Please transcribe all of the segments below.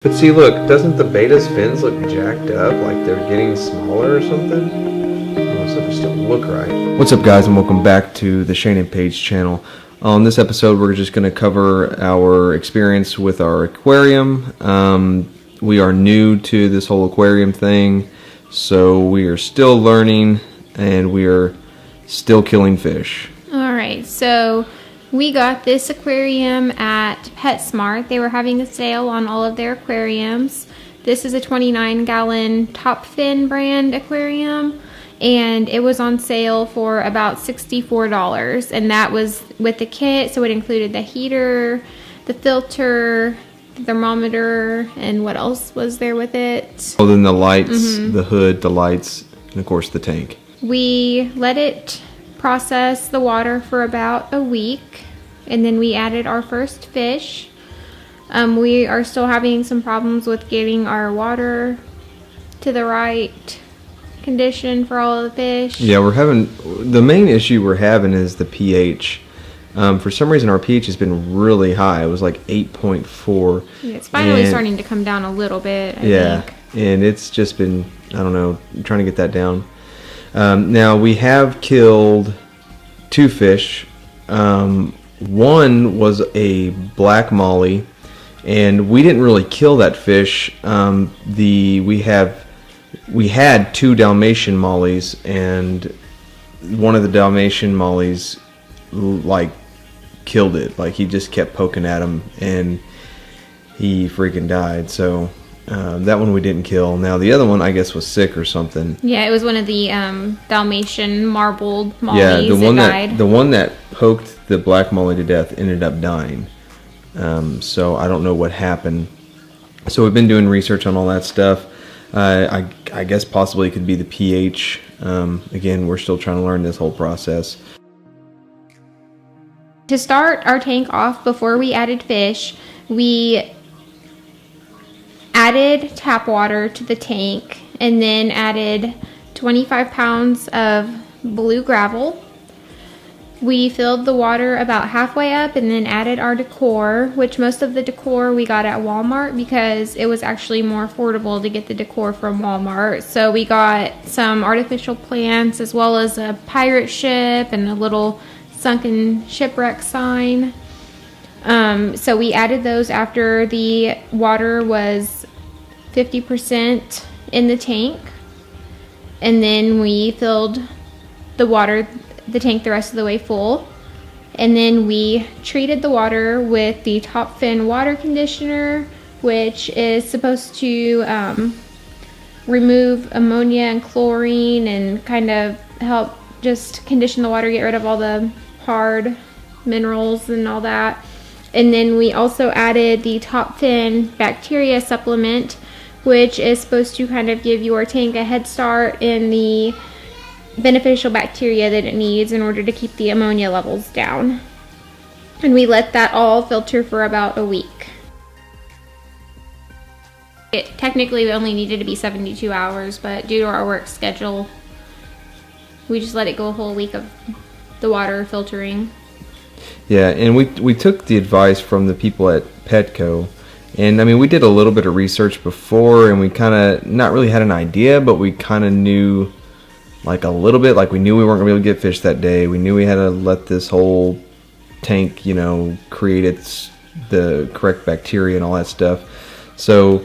But see, look, doesn't the beta's fins look jacked up, like they're getting smaller or something? Oh, something just don't look right. What's up, guys, and welcome back to the Shane and Paige channel. On this episode, we're just going to cover our experience with our aquarium. We are new to this whole aquarium thing, so we are still learning, and we are still killing fish. Alright, so we got this aquarium at PetSmart. They were having a sale on all of their aquariums. This is a 29-gallon Topfin brand aquarium, and it was on sale for about $64. And that was with the kit, so it included the heater, the filter, the thermometer, and what else was there with it? Oh, then the lights, the hood, the lights, and of course the tank. We let it process the water for about a week, and then we added our first fish. We are still having some problems with getting our water to the right condition for all of the fish. Yeah, the main issue we're having is the pH. For some reason our pH has been really high. It was like 8.4. Yeah, it's finally starting to come down a little bit, I think. And it's just been, I don't know, trying to get that down. Now we have killed 2 fish. One was a black molly, and we didn't really kill that fish. We had 2 Dalmatian mollies, and one of the Dalmatian mollies like killed it. Like, he just kept poking at him, and he freaking died. So that one we didn't kill. Now the other one, I guess, was sick or something. Yeah, it was one of the Dalmatian marbled mollies. Yeah, the one that poked the black molly to death ended up dying. So I don't know what happened. So we've been doing research on all that stuff. I guess possibly it could be the pH. Again, we're still trying to learn this whole process. To start our tank off, before we added fish, we added tap water to the tank and then added 25 pounds of blue gravel. We filled the water about halfway up and then added our decor, which most of the decor we got at Walmart because it was actually more affordable to get the decor from Walmart. So we got some artificial plants as well as a pirate ship and a little sunken shipwreck sign. So we added those after the water was 50% in the tank, and then we filled the tank the rest of the way full, and then we treated the water with the Topfin water conditioner, which is supposed to remove ammonia and chlorine and kind of help just condition the water, get rid of all the hard minerals and all that. And then we also added the Topfin bacteria supplement, which is supposed to kind of give your tank a head start in the beneficial bacteria that it needs in order to keep the ammonia levels down. And we let that all filter for about a week. It technically only needed to be 72 hours, but due to our work schedule, we just let it go a whole week of the water filtering. Yeah, and we took the advice from the people at Petco. And I mean, we did a little bit of research before, and we kind of not really had an idea, but we kind of knew like a little bit. Like, we knew we weren't going to be able to get fish that day. We knew we had to let this whole tank, create the correct bacteria and all that stuff. So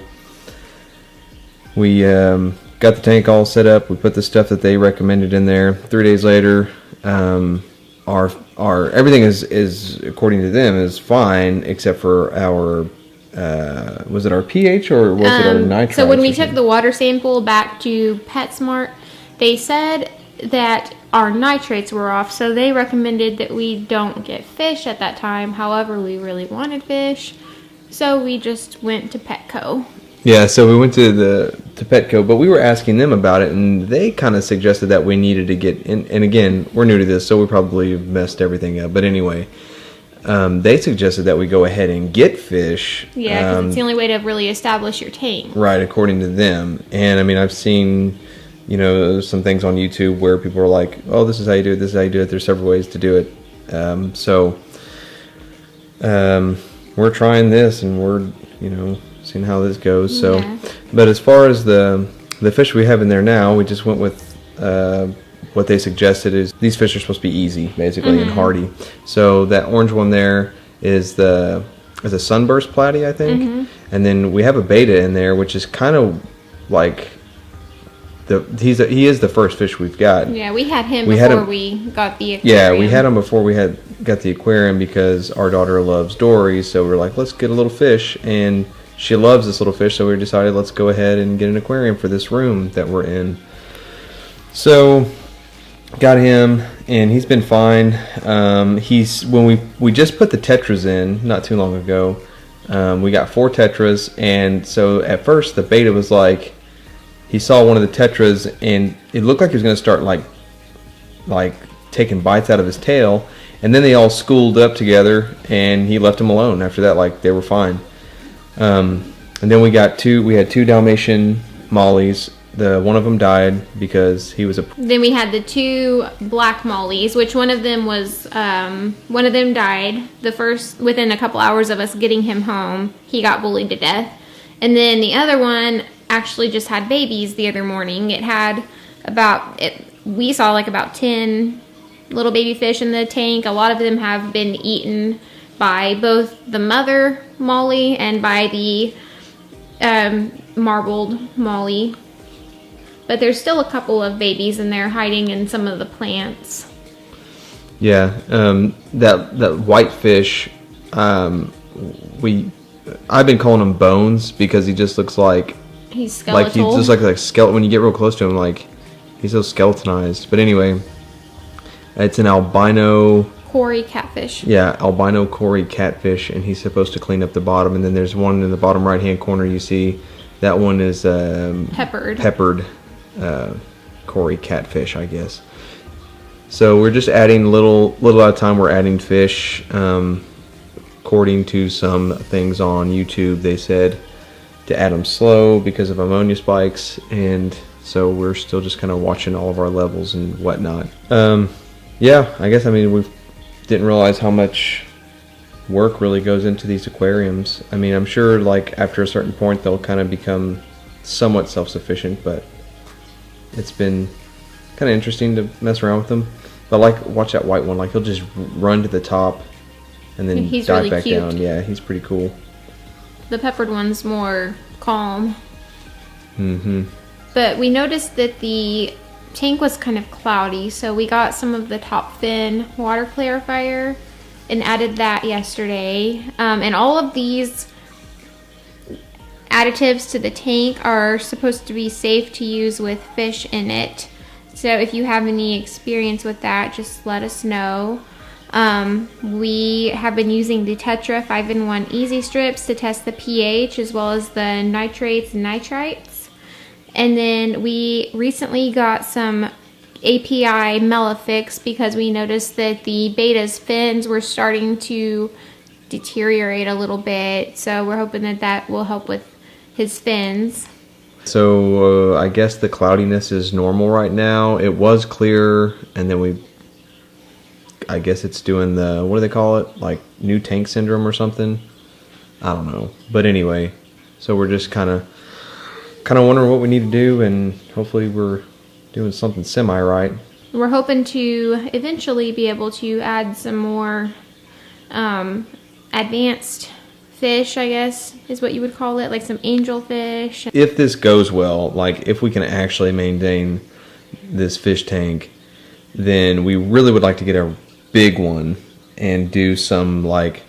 we got the tank all set up. We put the stuff that they recommended in there. 3 days later, our everything is according to them is fine, except for our was it our pH or was it our nitrites? So when we took the water sample back to PetSmart, they said that our nitrates were off, so they recommended that we don't get fish at that time. However, we really wanted fish, so we just went to Petco. Yeah, so we went to Petco, but we were asking them about it, and they kind of suggested that we needed to get in. And again, we're new to this, so we probably messed everything up. But anyway, they suggested that we go ahead and get fish. Yeah, because it's the only way to really establish your tank. Right, according to them. And I mean, I've seen, some things on YouTube where people are like, "Oh, this is how you do it. This is how you do it." There's several ways to do it. So we're trying this, and we're, seeing how this goes. So, Yeah. but as far as the fish we have in there now, we just went with what they suggested. Is these fish are supposed to be easy, basically, and hardy. So that orange one there is a sunburst platy, I think, and then we have a beta in there, which is kind of like he is the first fish we've got. Yeah, we had him before we got the aquarium. Yeah, we had him before we got the aquarium because our daughter loves dories. So we're like, let's get a little fish, and she loves this little fish. So we decided let's go ahead and get an aquarium for this room that we're in. So got him, and he's been fine. When we just put the tetras in not too long ago. We got 4 tetras, and so at first the beta was like, he saw one of the tetras and it looked like he was going to start like taking bites out of his tail, and then they all schooled up together and he left them alone after that. Like, they were fine. And then we had 2 Dalmatian mollies. One of them died because he was Then we had the 2 black mollies, which one of them died. The first, within a couple hours of us getting him home, he got bullied to death. And then the other one actually just had babies the other morning. It had we saw like about 10 little baby fish in the tank. A lot of them have been eaten by both the mother molly and by the marbled molly. But there's still a couple of babies in there hiding in some of the plants. Yeah, that white fish, I've been calling him Bones because he just looks like he's skeletal. He's just like a skeleton. When you get real close to him, like, he's so skeletonized. But anyway, it's an albino cory catfish. Yeah, albino cory catfish, and he's supposed to clean up the bottom. And then there's one in the bottom right hand corner. You see that one is peppered cory catfish, I guess. So we're just adding little at a time. We're adding fish. According to some things on YouTube, they said to add them slow because of ammonia spikes, and so we're still just kind of watching all of our levels and whatnot. Yeah, I guess, we didn't realize how much work really goes into these aquariums. I'm sure like after a certain point they'll kind of become somewhat self-sufficient, but it's been kind of interesting to mess around with them. But watch that white one, he'll just run to the top and then dive really back cute. down. Yeah, he's pretty cool. The peppered one's more calm. But we noticed that the tank was kind of cloudy, so we got some of the Topfin water clarifier and added that yesterday. And all of these additives to the tank are supposed to be safe to use with fish in it. So if you have any experience with that, just let us know. We have been using the Tetra 5-in-1 Easy Strips to test the pH as well as the nitrates and nitrites. And then we recently got some API Melafix because we noticed that the beta's fins were starting to deteriorate a little bit. So we're hoping that will help with his fins. So I guess the cloudiness is normal right now. It was clear, and then I guess it's doing the, what do they call it? Like new tank syndrome or something? I don't know. But anyway, so we're just kind of wondering what we need to do, and hopefully we're doing something semi-right. We're hoping to eventually be able to add some more advanced fish, I guess is what you would call it, like some angelfish. If this goes well, if we can actually maintain this fish tank, then we really would like to get a big one and do some and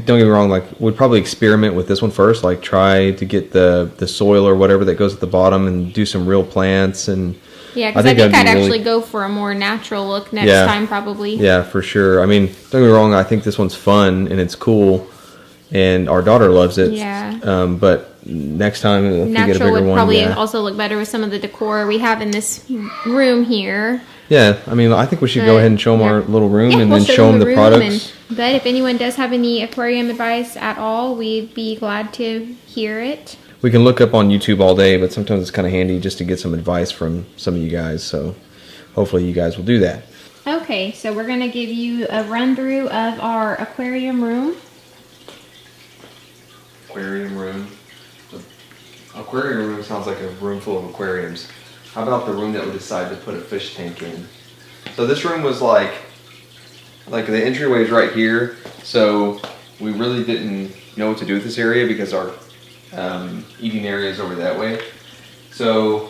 don't get me wrong, we'd probably experiment with this one first, try to get the soil or whatever that goes at the bottom and do some real plants. And yeah, because I think I'd actually go for a more natural look next time, probably. Yeah, for sure. Don't get me wrong, I think this one's fun and it's cool, and our daughter loves it. Yeah. But next time, if we get a bigger would one, probably also look better with some of the decor we have in this room here. Yeah, I think we should go ahead and show them our little room, and then show them the products. But if anyone does have any aquarium advice at all, we'd be glad to hear it. We can look up on YouTube all day, but sometimes it's kind of handy just to get some advice from some of you guys. So hopefully you guys will do that. Okay, so we're going to give you a run through of our aquarium room. aquarium room. The aquarium room sounds like a room full of aquariums. How about the room that we decided to put a fish tank in? So this room was like the entryway is right here. So we really didn't know what to do with this area because our eating area is over that way. So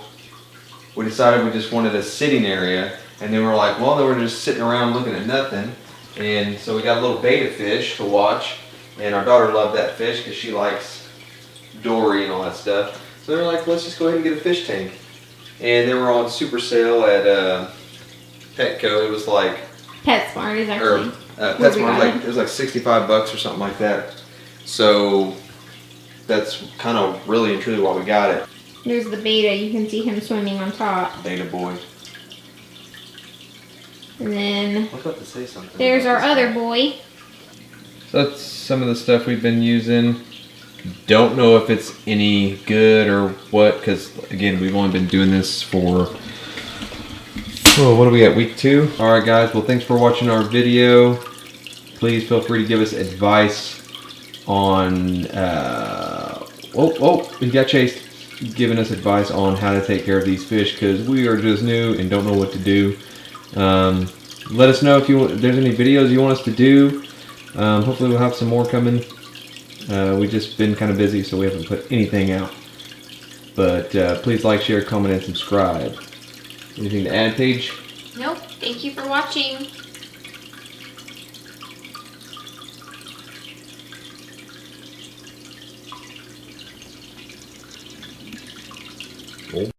we decided we just wanted a sitting area, and then we were like, well, they were just sitting around looking at nothing. And so we got a little betta fish to watch, and our daughter loved that fish because she likes dory and all that stuff. So they were like, let's just go ahead and get a fish tank. And they were on super sale at Petco. It was like PetSmart is actually. PetSmart, it was like $65 or something like that. So that's kind of really and truly why we got it. There's the betta. You can see him swimming on top. Betta boy. And then I was about to say something. there's our other boy. So that's some of the stuff we've been using. Don't know if it's any good or what, because again, we've only been doing this for, what are we at, week 2? Alright guys, well thanks for watching our video. Please feel free to give us advice on, he got chased. Giving us advice on how to take care of these fish, because we are just new and don't know what to do. Let us know if there's any videos you want us to do. Hopefully we'll have some more coming. We've just been kind of busy, so we haven't put anything out. But please like, share, comment, and subscribe. Anything to add, Paige? Nope. Thank you for watching.